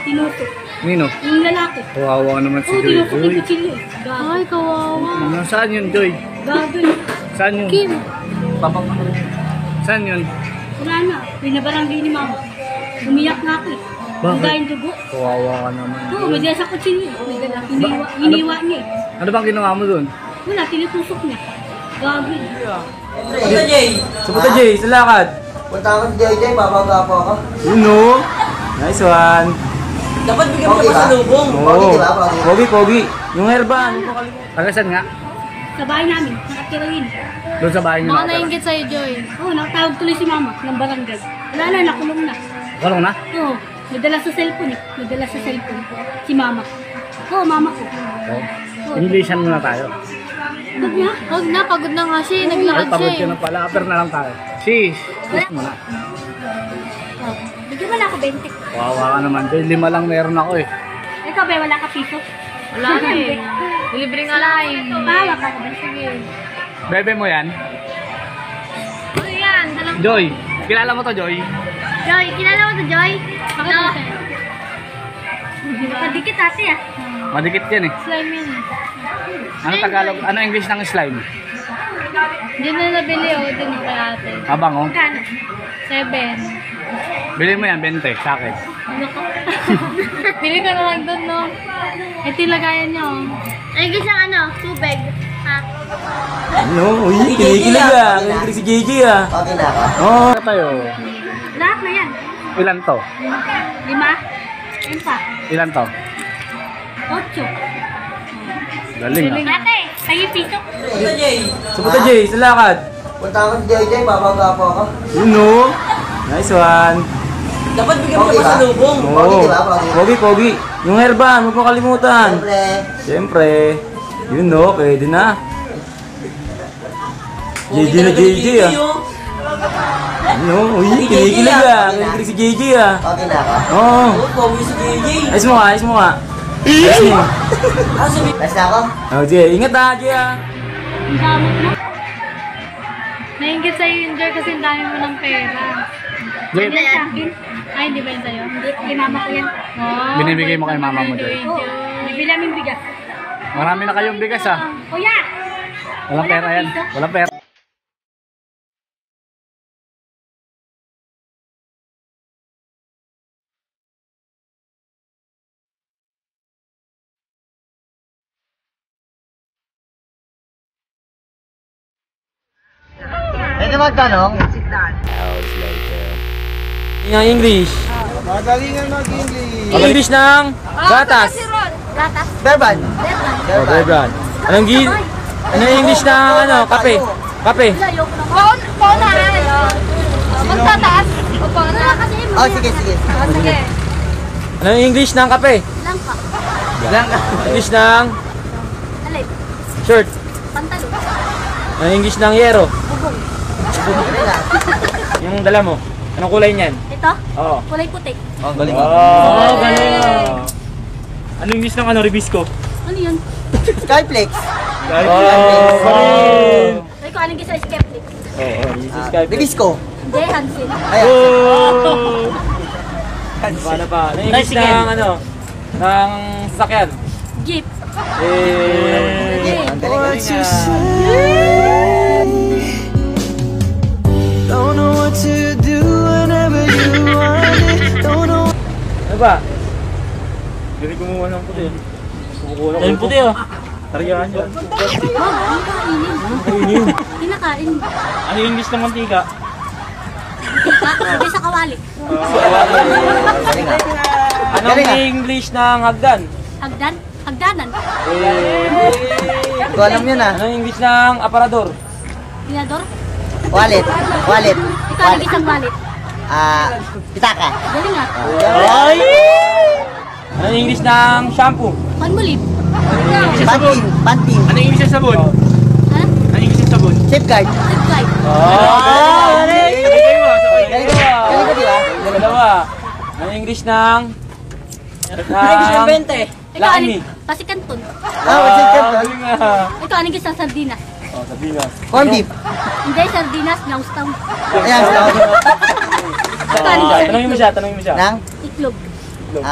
Tinusok. Nino? Yung lalaki. Kawawa naman si Oo, Joy. tinusok yung kutsilyo eh. Ay, kawawa. Saan yun, Joy? Gago yun. Saan yun? Kim. Saan yun? Wala na. Pinabarangay ni mama. Umiyak nga ako eh. Ang dahil dugo. Kawawa ka naman. Oo, may dala sa kutsilyo eh. May dala. Iniwa niya eh. Ano bang ginawa mo doon? Wala, tinutusok niya. Gago yun. Punta Jay! Supunta Jay, sa lakad. Punta ako si JJ, babagapo ako. Yun no. Nice one. Dapat bigyan mo pa sa lubong. Oo. Pogi, pogi. Yung herba, ano pa kalimutan? Tagasan nga? Sa bahay namin, nakatira yun. Doon sa bahay niyo Baka nakatira? nainggit sa'yo, Joy. Oo, nakatawag tuloy si mama ng barangay. Wala na, nakulong na. Kalong na? Oo, nadala sa cellphone eh. Nadala sa cellphone. Si mama. Oo, mama ko. Oo. Englishan muna tayo. Huwag niya. Huwag na, pagod na nga siya. Ay, Naglakad pagod siya ka eh. na pala. Upper na lang tayo. Sheesh. Yes muna. Oh, bigyan mo na ako 20. Kawawa ka naman. Joy, 5 lang meron ako eh. Ikaw ba, wala ka piso? Wala na eh. Libre nga lang eh. Bawa ka ba? Sige. Bebe mo yan? Ano yan? Dalang... Joy, kilala mo to, Joy? Joy, kilala mo to, Joy? Bakit mo siya? Nakadikit ate ah. Madikit yan eh. Slime yun. Ano Tagalog? Ano English ng slime? Diyan na nabili oh, din kay ate. Abang oh. Magkano? 7. Bili mo yan, 20 sa akin. Ano ko? Bili ka na lang doon, no? Ito yung lagayan niyo. Ay, gusto ano? Tubig. Ha? Ano? Uy, kinikilig ah. Kinikilig si JJ ah. Okay na ako. Oo. Ano tayo? Lahat na yan. Ilan to? 5? Ayun pa. Ilan to? 8. Galing ah. Ate, tayo piso. Punta Jay! Supunta Jay, sa lakad. Punta ako si JJ, babagapo ako. Yun no. Nice one. Dapat bigyan mo pa sa lubong. Oo. Pogi, pogi. Yung herba, ano pa kalimutan? Siyempre. Siyempre. Yun no, pwede na. JJ na JJ ah. Ano? Uy, kinikilig ah. Kinikilig si JJ ah. Okay na ako. Oo. Pogi si JJ. Ayos mo nga, ayos mo nga. Ayos mo. Last na ako? Oh, Jay, ingat ah, Jay ah. Ang damot mo. Nainggit sa'yo yun, Joy, kasi ang dami mo ng pera. Joy, Hindi sa akin. Ay, hindi ba yun sa'yo? Hindi, kay mama ko yan. Oh, Binibigay mo kay mama mo, Joy. Oo, bibili namin bigas. marami na kayong bigas ah. Kuya! Walang pera yan. Walang pera. Pwede magtanong? Yung English. Magalingan mag-English. Ang English ng gatas. Gatas. Verban. Oh, Bebran. Anong English ng ano, kape? Kape. Paunahan. Magtataas. Opo, na kasi mo. Oh, sige, sige. Sige. Anong English ng kape? Langka. English ng Alay. shirt. Pantalo. Anong English ng yero? Yung dala mo. Anong kulay niyan? Ito? Oo. Kulay puti. Oh, galing. Oh, galing. Anong English ng ano, ribisco? Ano yun? Skyflex. Oh, galing. Ay ko, anong gisa skeptic? Oh, this is Skype. Ribisco. Hindi, Hansen. Ayan. Oh! Paano pa? Anong English ng ano? Ng sasakyan? Jeep. Eh, Ang galing-galing nga. Don't know what to do whenever you want it. Don't know. ano ba? Galing kumuha ng puti. Kumukuha ng puti ah. Tarihan yan. Ang kainin. Kainin. Kinakain. Ano yung English ng mantika? Hindi sa kawali. Galing nga. Anong Galing, ah. English ng hagdan? Hagdan? Hagdanan. Ito alam yun ah. Anong English ng aparador? Tinador. Wallet. Wallet. Ikaw, anong gisang walit? Pitaka. Galing nga. Ay! Anong English ng shampoo? Panmulib. Pantin. Pantin. Anong English ng sabon? Ha? Anong English ng sabon? Safeguard. Subscribe. Oh! Galing. Sabay kayo ah, sabay Galing kayo ah. galing ko di ba? Dalawa. Anong English ng... Ikaw, Lakmi. anong pasikanton? What's it called? Galing ah. Ikaw, anong gisang sardinas? Oh, sabinas. Corn beef. Hindi, sardinas, naustaw. Ayan. Ikaw, anong gisang Tanongin mo siya, tanongin mo siya. Nang? itlog? itlog.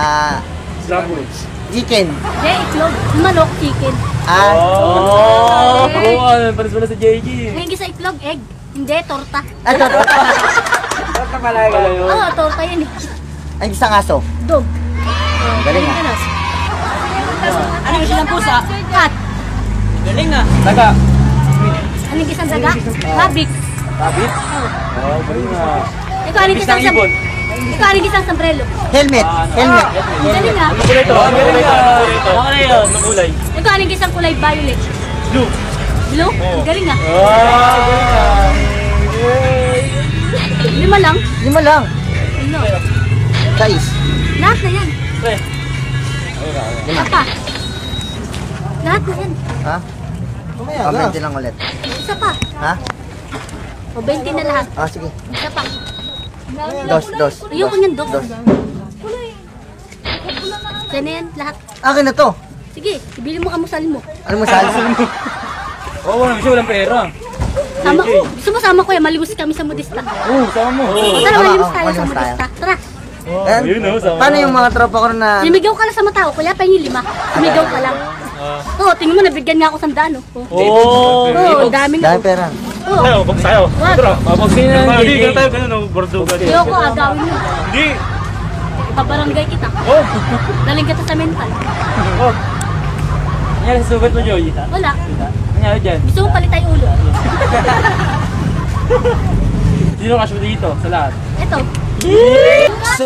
Scrambles. Chicken. Hindi, itlog. Manok, chicken. Oh! Oo, pares pala sa JG. Hindi sa itlog, egg. Hindi, torta. Ano? Pala yun. Oo, torta yan eh. Ang isang aso. Dog. Galing ah. Ano yung isang pusa? Cat. Taga. Ano yung isang daga? Rabbit. Rabbit? Oh, galing nga. Ikaw, ano yung isang ibon. Ikaw, ano yung isang sombrero? Helmet. Helmet. Ang galing ah. Kulay ito. Galing nga. Ano yun? Anong kulay? Ikaw, ano yung isang kulay violet? Blue. Blue? Ang galing ah. Oh, galing nga. 5 lang. 5 lang. Ano? 6. Lahat na yan. Pre. Isa pa. Lahat na yan. Ha? Comment lang ulit. Isa pa. Ha? O 20 na lahat. Ah, sige. Isa pa. Dos. Ayoko niyan, dog. Dos. Yan na yan, lahat. Akin na to. Sige, ibili mo kamusal mo. Ano mo sal? Oo, walang pera. Sama ko. Gusto mo sama ko yan, malimos kami sa modista. Oo, sama mo. O tara, Tama, malimos oh, tayo sa malimos tayo. modista. Tara. Eh, Yun o, sama. paano yung mga tropa ko na... Simigaw ka lang sa matao, kuya, pahingin 5. Simigaw ka lang. Oo, tingin mo, nabigyan nga ako 100. Oo, Oo. dami Dahil nga. pera. Oo. Tayo, bag tayo. Wag. Tara, mabagsin na. Hindi, ganun tayo, ganun, bordugan. Ayoko, agawin mo. Hindi. Pabarangay kita. Oh, Daling kita sa mental. oh. Nangyari sa sugat mo, Joey? Wala. Nangyari dyan? Gusto mo palitay ulo. Sino kasyo dito sa lahat? Ito. So